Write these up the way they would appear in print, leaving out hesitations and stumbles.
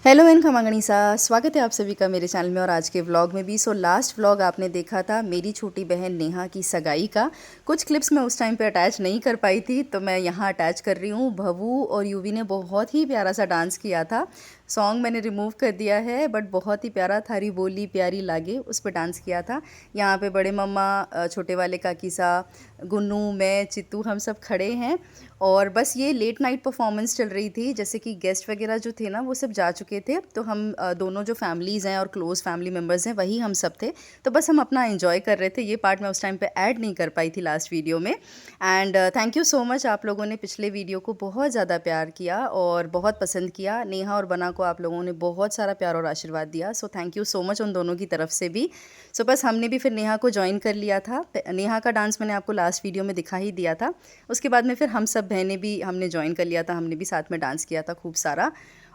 Hello and खमागणिसा, स्वागत है आप सभी का मेरे चैनल में और आज के व्लॉग में भी। लास्ट व्लॉग आपने देखा था मेरी छोटी बहन नेहा की सगाई का। कुछ क्लिप्स मैं उस टाइम पे अटैच नहीं कर पाई थी, तो मैं यहाँ अटैच कर रही हूँ। भवू और यूवी ने बहुत ही प्यारा सा डांस किया था। सॉन्ग मैंने रिमूव कर दिया है, बट बहुत ही प्यारा, थारी बोली प्यारी लागे, उस पर डांस किया था। यहाँ पे बड़े मम्मा, छोटे वाले काकीसा, गुन्नू, मैं, चित्तू, हम सब खड़े हैं। और बस ये लेट नाइट परफॉर्मेंस चल रही थी, जैसे कि गेस्ट वगैरह जो थे ना वो सब जा चुके थे, तो हम दोनों जो फैमिलीज़ हैं और क्लोज़ फैमिली मेम्बर्स हैं वही हम सब थे। तो बस हम अपना एंजॉय कर रहे थे। ये पार्ट मैं उस टाइम पे ऐड नहीं कर पाई थी लास्ट वीडियो में। And thank you so much, आप लोगों ने पिछले वीडियो को बहुत ज़्यादा प्यार किया और बहुत पसंद किया। नेहा और बना को आप लोगों ने बहुत सारा प्यार और आशीर्वाद दिया, so thank you so much उन दोनों की तरफ से भी। सो बस हमने भी फिर नेहा को ज्वाइन कर लिया था। नेहा का डांस मैंने आपको लास्ट वीडियो में दिखा ही दिया था। उसके बाद में फिर हम सब बहनें भी हमने ज्वाइन कर लिया था, हमने भी साथ में डांस किया था खूब सारा।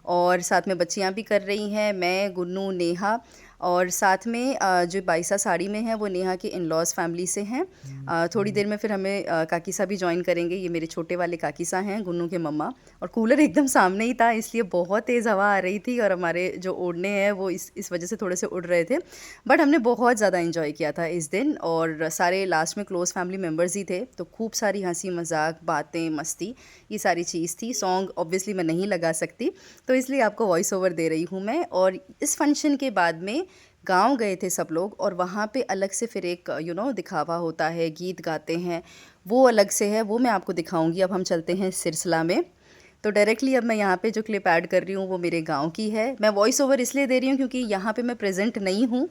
और साथ में बच्चियाँ भी कर रही हैं, मैं, गुन्नू, नेहा। और साथ में जो बाइसा साड़ी में है वो नेहा के इन लॉज फैमिली से हैं। थोड़ी देर में फिर हमें काकीसा भी ज्वाइन करेंगे। ये मेरे छोटे वाले काकीसा हैं, गुन्नू के मम्मा। और कूलर एकदम सामने ही था, इसलिए बहुत तेज़ हवा आ रही थी और हमारे जो ओढ़ने हैं वो इस वजह से थोड़े से उड़ रहे थे। बट हमने बहुत ज़्यादा इंजॉय किया था इस दिन, और सारे लास्ट में क्लोज़ फैमिली मेम्बर्स ही थे, तो खूब सारी हंसी मजाक, बातें, मस्ती, ये सारी चीज़ थी। सॉन्ग ऑब्वियसली मैं नहीं लगा सकती, तो इसलिए आपको वॉइस ओवर दे रही हूँ मैं। और इस फंक्शन के बाद में गांव गए थे सब लोग, और वहाँ पे अलग से फिर एक दिखावा होता है, गीत गाते हैं, वो अलग से है, वो मैं आपको दिखाऊंगी। अब हम चलते हैं सिरसिला में। तो डायरेक्टली अब मैं यहाँ पे जो क्लिप ऐड कर रही हूँ वो मेरे गांव की है। मैं वॉइस ओवर इसलिए दे रही हूँ क्योंकि यहाँ पे मैं प्रेजेंट नहीं हूँ,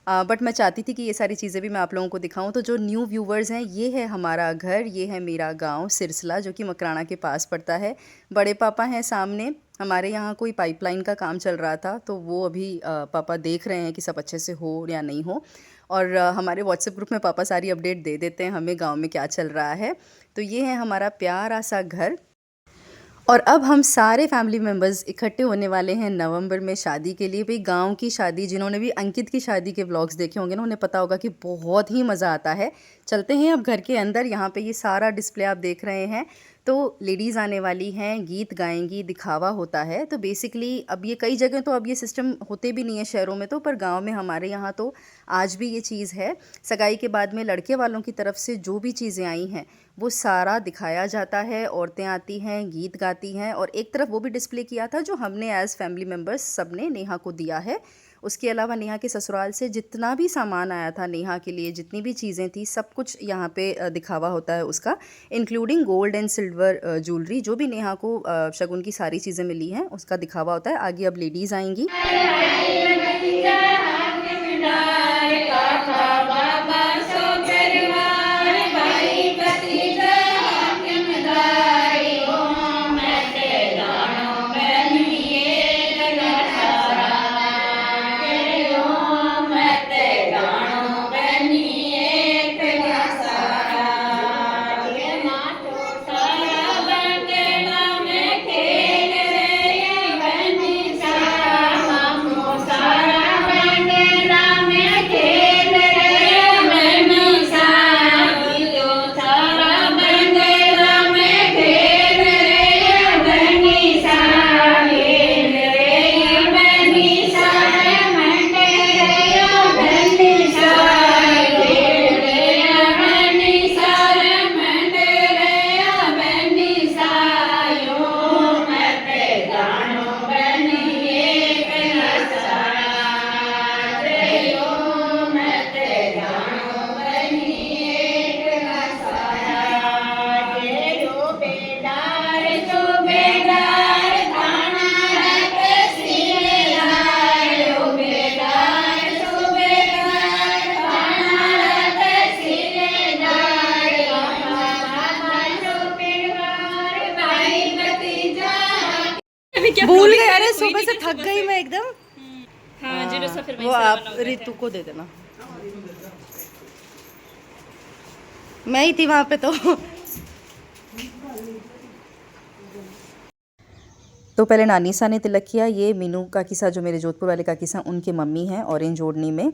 बट मैं चाहती थी कि ये सारी चीज़ें भी मैं आप लोगों को दिखाऊं। तो जो न्यू व्यूवर्स हैं, ये है हमारा घर, ये है मेरा गांव सिरसिला, जो कि मकराना के पास पड़ता है। बड़े पापा हैं सामने। हमारे यहाँ कोई पाइपलाइन का काम चल रहा था, तो वो अभी पापा देख रहे हैं कि सब अच्छे से हो या नहीं हो। और हमारे व्हाट्सएप ग्रुप में पापा सारी अपडेट दे देते हैं हमें गाँव में क्या चल रहा है। तो ये है हमारा प्यारा सा घर। और अब हम सारे फैमिली मेम्बर्स इकट्ठे होने वाले हैं नवंबर में शादी के लिए। भाई गांव की शादी, जिन्होंने भी अंकित की शादी के व्लॉग्स देखे होंगे ना, उन्हें पता होगा कि बहुत ही मज़ा आता है। चलते हैं अब घर के अंदर। यहाँ पे ये सारा डिस्प्ले आप देख रहे हैं, तो लेडीज़ आने वाली हैं, गीत गाएंगी, दिखावा होता है। तो बेसिकली अब ये कई जगह तो अब ये सिस्टम होते भी नहीं है शहरों में, तो पर गाँव में हमारे यहाँ तो आज भी ये चीज़ है। सगाई के बाद में लड़के वालों की तरफ से जो भी चीज़ें आई हैं वो सारा दिखाया जाता है। औरतें आती हैं, गीत गाती हैं, और एक तरफ वो भी डिस्प्ले किया था जो हमने एज़ फैमिली मेम्बर्स सब ने नेहा को दिया है। उसके अलावा नेहा के ससुराल से जितना भी सामान आया था नेहा के लिए, जितनी भी चीज़ें थी, सब कुछ यहाँ पे दिखावा होता है उसका, including gold and silver jewellery. जो भी नेहा को शगुन की सारी चीज़ें मिली हैं उसका दिखावा होता है। आगे अब लेडीज़ आएंगी। भूल गए, अरे सुबह से थक गई मैं एकदम। हाँ, जीरो सा फिर वो आप रितु को दे देना, मैं ही थी वहाँ पे। तो पहले नानीसा ने तिलक किया। ये मीनू काकीसा, जो मेरे जोधपुर वाले काकीसा, उनके मम्मी हैं ऑरेंज ओढ़नी में।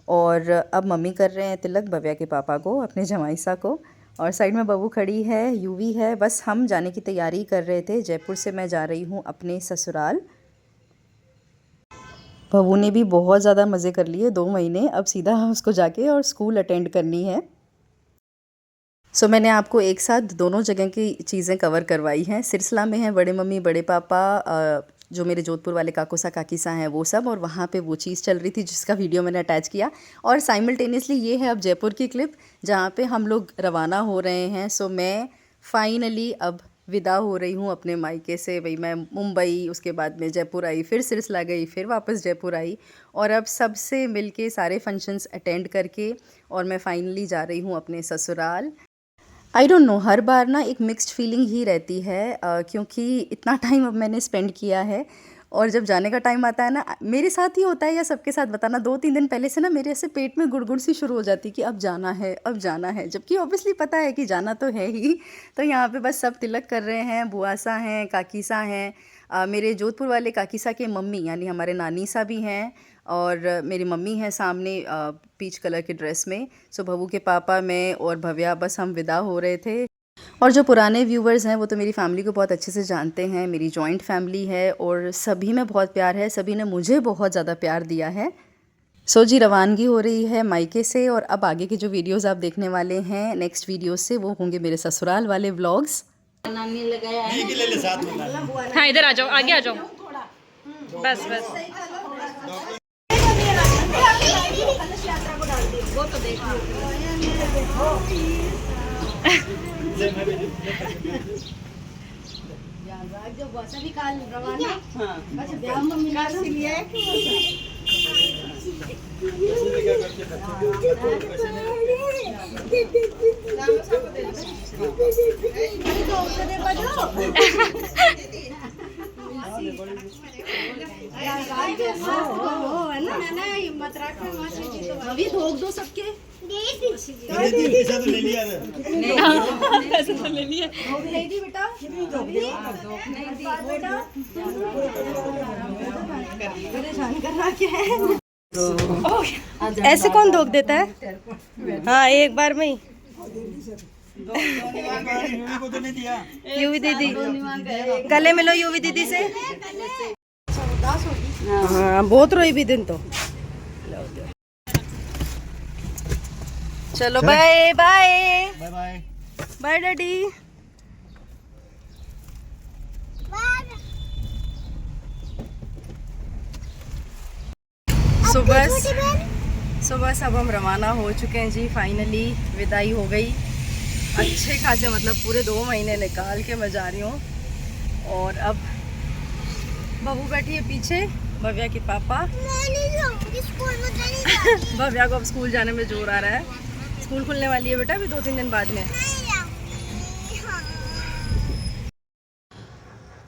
और अब मम्मी कर रहे हैं तिलक भव्या के पापा को, अपने जमाईसा को। और साइड में बबू खड़ी है, यूवी है। बस हम जाने की तैयारी कर रहे थे। जयपुर से मैं जा रही हूँ अपने ससुराल। भवू ने भी बहुत ज़्यादा मज़े कर लिए 2 महीने, अब सीधा उसको जाके और स्कूल अटेंड करनी है। सो मैंने आपको एक साथ दोनों जगह की चीज़ें कवर करवाई हैं। सिरसिला में हैं बड़े मम्मी बड़े पापा, जो मेरे जोधपुर वाले काकोसा काकीसा हैं वो सब, और वहाँ पे वो चीज़ चल रही थी जिसका वीडियो मैंने अटैच किया। और साइमल्टेनियसली ये है अब जयपुर की क्लिप जहाँ पे हम लोग रवाना हो रहे हैं। सो मैं फाइनली अब विदा हो रही हूँ अपने मायके से। भाई मैं मुंबई, उसके बाद में जयपुर आई, फिर सिरसिला गई, फिर वापस जयपुर आई, और अब सबसे मिलके सारे फंक्शंस अटेंड करके और मैं फाइनली जा रही हूँ अपने ससुराल। आई डोंट नो, हर बार ना एक मिक्स्ड फीलिंग ही रहती है, क्योंकि इतना टाइम अब मैंने स्पेंड किया है, और जब जाने का टाइम आता है ना, मेरे साथ ही होता है या सबके साथ बताना, 2-3 दिन पहले से ना मेरे ऐसे पेट में गुड़गुड़ सी शुरू हो जाती कि अब जाना है, अब जाना है, जबकि ऑब्वियसली पता है कि जाना तो है ही। तो यहाँ पे बस सब तिलक कर रहे हैं, बुआसा हैं, काकीसा हैं, मेरे जोधपुर वाले काकीसा के मम्मी यानी हमारे नानी सा भी हैं, और मेरी मम्मी हैं सामने पीच कलर के ड्रेस में। सो भवू के पापा, मैं और भव्या, बस हम विदा हो रहे थे। और जो पुराने व्यूवर्स हैं वो तो मेरी फैमिली को बहुत अच्छे से जानते हैं, मेरी जॉइंट फैमिली है और सभी में बहुत प्यार है, सभी ने मुझे बहुत ज़्यादा प्यार दिया है। सो जी, रवानगी हो रही है मायके से, और अब आगे के जो वीडियोज़ आप देखने वाले हैं नेक्स्ट वीडियो से, वो होंगे मेरे ससुराल वाले व्लॉग्स। हाँ इधर आ जाओ, आगे आ जाओ, बस बस। वो तो देख अभी धोख दो सबके, पैसा तो ले लिया ना, पैसे तो ले लिए। बेटा परेशान करना क्या है, ऐसे कौन धोख देता है? हाँ एक बार में ही को तो नहीं दिया। यूवी दीदी, गले मिलो यूवी दीदी से। हाँ बहुत रोई भी दिन तो। चलो bye bye bye bye bye daddy. सुबह सब हम रवाना हो चुके हैं जी, फाइनली विदाई हो गई अच्छे खासे, मतलब पूरे 2 महीने निकाल के मैं जा रही हूँ। और अब बहू बैठी है पीछे, भव्या के पापा। भव्या को अब स्कूल जाने में जोर आ रहा है, स्कूल खुलने वाली है बेटा अभी 2-3 दिन बाद में।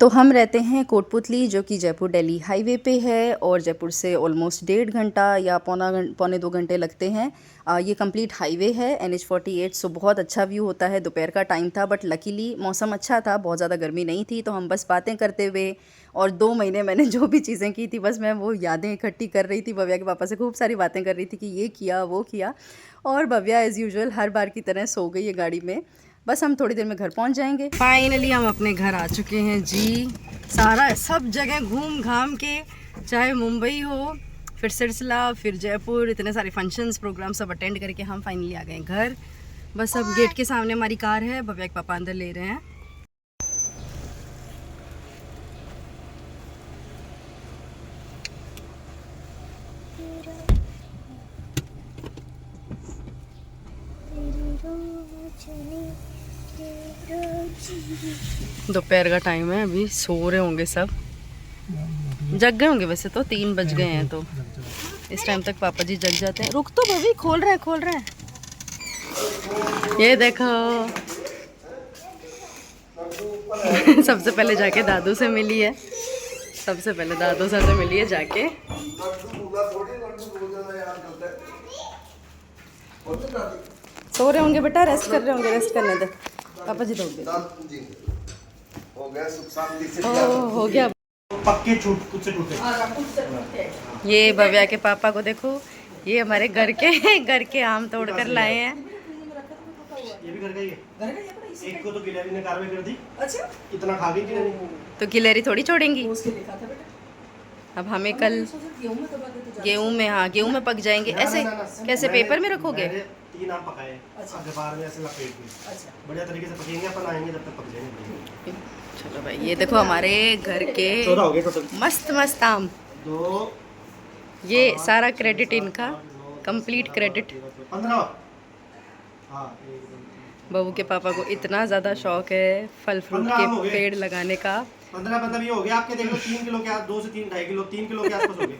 तो हम रहते हैं कोटपुतली, जो कि जयपुर दिल्ली हाईवे पे है, और जयपुर से ऑलमोस्ट 1.5 घंटा या पौने 2 घंटे लगते हैं। ये कंप्लीट हाईवे है NH48। सो बहुत अच्छा व्यू होता है। दोपहर का टाइम था बट लकीली मौसम अच्छा था, बहुत ज़्यादा गर्मी नहीं थी, तो हम बस बातें करते हुए, और 2 महीने मैंने जो भी चीज़ें की थी बस मैं वो यादें इकट्ठी कर रही थी। भव्या के पापा से खूब सारी बातें कर रही थी कि ये किया वो किया, और भव्या एज़ यूजुअल हर बार की तरह सो गई है गाड़ी में। बस हम थोड़ी देर में घर पहुंच जाएंगे। फाइनली हम अपने घर आ चुके हैं जी, सारा सब जगह घूम घाम के, चाहे मुंबई हो, फिर सिरसिला, फिर जयपुर, इतने सारे फंक्शंस प्रोग्राम सब अटेंड करके हम फाइनली आ गए घर। बस अब गेट के सामने हमारी कार है, भव्या के पापा अंदर ले रहे हैं। दोपहर का टाइम है, अभी सो रहे होंगे सब, जग गए होंगे वैसे तो, 3 बज गए हैं, तो इस टाइम तक पापा जी जग जाते हैं। रुक तो भाभी, खोल रहे हैं। ये देखो सबसे पहले जाके दादू से मिली है, दादू सर से मिली है जाके। सो रहे होंगे बेटा, रेस्ट कर रहे होंगे, रेस्ट करने दे पापा जी। हो गया पक्के छूट कुछ से टूटे। ये भव्या के पापा को देखो, ये हमारे घर के आम तोड़ कर लाए हैं। ये भी घर का ही है। एक को तो गिलहरी ने कार्रवाई कर दी। अच्छा, इतना खा गई कि नहीं? तो गिलहरी थोड़ी छोड़ेंगी। अब हमें कल गेहूं में, हाँ गेहूं में पक जाएंगे ऐसे। कैसे पेपर में रखोगे? 3 आम पकाए अखबार में ऐसे लपेट के बढ़िया तरीके से पकेंगे, अपन आएंगे जब तक पक जाएंगे। चलो भाई, ये देखो हमारे घर के 14 हो गए टोटल। मस्त मस्त आम। 2 ये सारा क्रेडिट इनका, कंप्लीट क्रेडिट। 15। हाँ, बबू के पापा को इतना ज़्यादा शौक है फल फ्रूट 15 हो के गए। पेड़ लगाने का। 15 मतलब ये हो गया आपके, देख लो 3 किलो के 2 से 3 2.5 किलो 3 किलो के आसपास हो गए।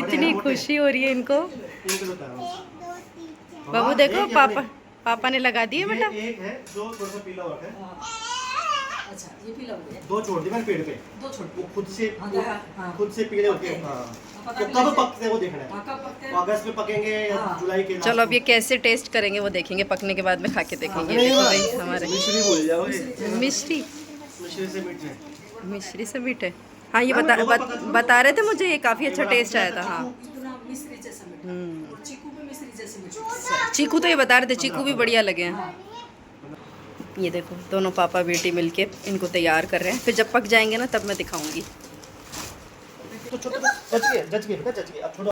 इतनी खुशी हो रही है इनको। 3 किलो का। बबू देखो पापा ने लगा दिए बेटा। एक है जो थोड़ा सा पीला हुआ है। अच्छा, ये पीला हो गया। 2 छोड़ दी मैंने पेड़ पे। 2 छोड़ वो खुद से हाँ। खुद से पीले होते हैं। हाँ, पता तो कब पकते हैं वो देखना है। कब पकते हैं? वो अगस्त में पकेंगे या हाँ। जुलाई के चलो अब ये कैसे टेस्ट करेंगे वो देखेंगे, पकने के बाद में खा के देखेंगे। देखो भाई हमारे मिश्री भूल जाओ। मिश्री, मिश्री से मीठे हैं। मिश्री से मीठे। हाँ ये बता रहे थे मुझे, ये काफ़ी अच्छा टेस्ट आया था। हाँ इतना मिश्री जैसा मीठा और चीकू भी मिश्री जैसे मीठा। चीकू तो ये बता रहे थे, चीकू भी बढ़िया लगे हैं। ये देखो दोनों पापा बेटी मिलके इनको तैयार कर रहे हैं, फिर जब पक जाएंगे ना तब मैं दिखाऊंगी। तो छोटा जच गए बेटा, जच गए। अब छोटा